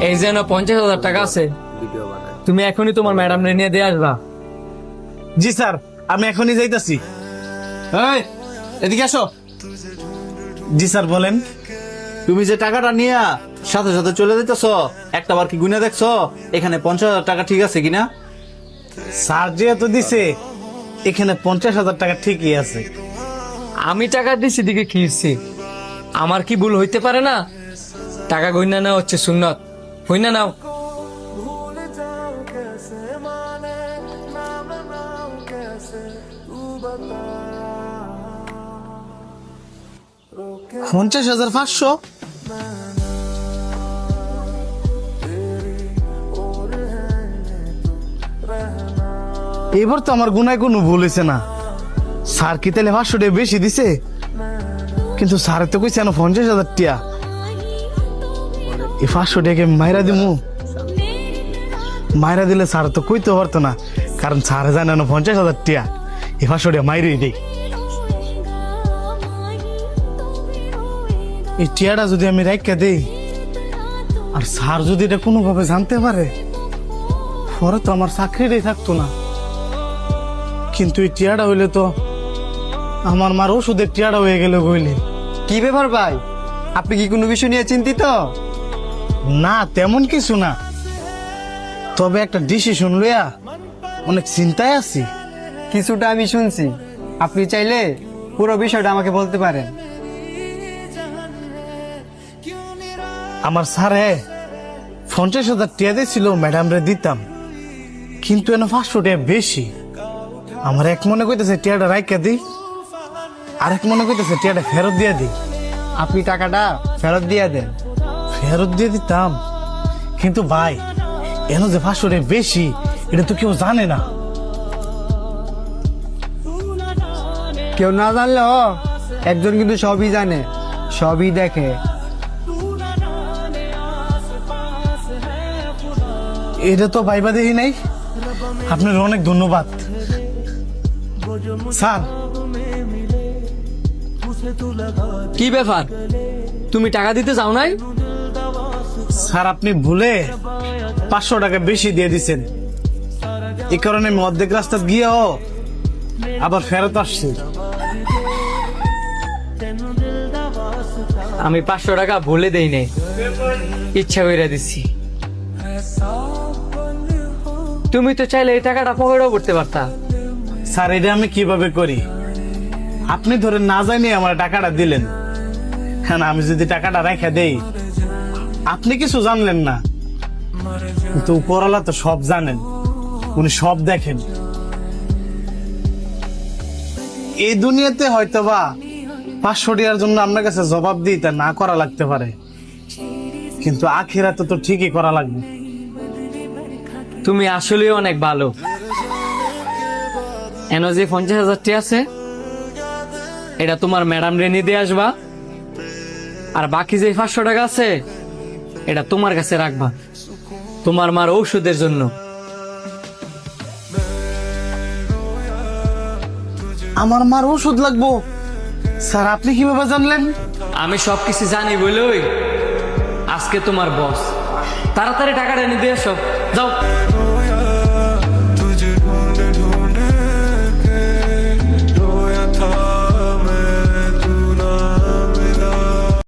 এই যেন 50,000 টাকা আছে, তুমি এখনই তোমার ম্যাডাম নিয়ে দিয়ে আসবা। জি স্যার, আমি এখনই যাইতাছি। এই এদিকে আসো। জি স্যার বলেন। তুমি যে টাকাটা নিয়ে সাথে সাথে চলে যেতেছ, একটা বার কি গুনে দেখছো এখানে 50,000 টাকা ঠিক আছে কিনা? স্যার যেহেতু দিছে এখানে 50,000 টাকা ঠিকই আছে। আমি টাকা দিছি দিকে কি হইছে? আমার কি ভুল হইতে পারে না? টাকা গইনা নেওয়া হচ্ছে সুন্নত, হইনা নাও। পঞ্চাশ হাজার 500? এবার তো আমার গুনায় কোনো ভুল হয়েছে না। স্যার কি তাহলে 500 টাকা বেশি দিছে? কিন্তু স্যার তো কইছে না 50,000 টাকা। এই 500 টাকা মাইরা দিমু, মাইরা দিলে স্যার তো কইতে পারতো না, কারণ স্যার জানে না 50,000 টাকা। এই 500 টাকা মাইরেই দেই। এই টিয়াটা যদি আমি রাইখা দেই আর স্যার যদি এটা কোনোভাবে জানতে পারে, পরে তো আমার চাকরিটাই থাকতো না। কিন্তু এই টিয়াটা হইলে তো আমার মার ওষুধের টিয়াটা হয়ে গেল কইলে। কি ব্যাপার ভাই, আপনি কি কোনো বিষয় নিয়ে চিন্তিত? না তেমন কিছু না, তবে একটা ডিসিশন লইয়া অনেক চিন্তায় আছি। কিছুটা আমি শুনছি, আপনি চাইলে পুরো বিষয়টা আমাকে বলতে পারেন। আমার স্যারে 50,000 টাকা দিয়েছিল, ম্যাডাম রে দিতাম, কিন্তু এনে 500 টাকা বেশি। আমার এক মনে কইতেছে টিয়াটা রাইখা দিই, আর এক মনে কইতেছে টিয়াটা ফেরত দিয়ে দিই। আপনি টাকাটা ফেরত দিয়ে দেন। ফেরত দিয়ে দিতাম, কিন্তু ভাই এনে যে 500 টাকা বেশি এটা তো কেউ জানে না। কেউ না জানলেও একজন কিন্তু সবই জানে, সবই দেখে। এটা তো ভাইবা দেখি নাই। আপনার অনেক ধন্যবাদ স্যার। কি ব্যাপার, তুমি টাকা দিতে যাও নাই? স্যার আপনি ভুলে 500 টাকা বেশি দিয়ে দিচ্ছেন, এই কারণে আমি অর্ধেক রাস্তা গিয়েও আবার ফেরত আসছি। আমি 500 টাকা ভুলে দেই নাই, ইচ্ছা কইরা দিছি। তুমি তো চাইলে এই টাকাটা পকেটও করতে পারতা। স্যার এটা আমি কিভাবে করি? আপনি ধরে না জানি আমার টাকাটা দিলেন, হ্যাঁ আমি যদি টাকাটা রেখে দেই আপনি কিছু জানলেন না, কিন্তু উপরওয়ালা তো সব জানেন, উনি সব দেখেন। এই দুনিয়াতে হয়তোবা 500 টাকার জন্য আপনার কাছে জবাব দিই তা না করা লাগতে পারে, কিন্তু আখিরাতে তো ঠিকই করা লাগবে। তুমি আসলে অনেক ভালো। এন যে 50,000 টাকা আছে এটা তোমার ম্যাডাম রে নিয়ে দিয়ে আসবা, আর বাকি যে 500 টাকা আছে এটা তোমার কাছে রাখবা তোমার মার ঔষধের জন্য। আমার মার ওষুধ লাগবো? স্যার আপনি কিভাবে জানলেন? আমি সবকিছু জানি বলেই আজকে তোমার বস। তাড়াতাড়ি টাকাটা নিয়ে দিয়ে আসো, যাও।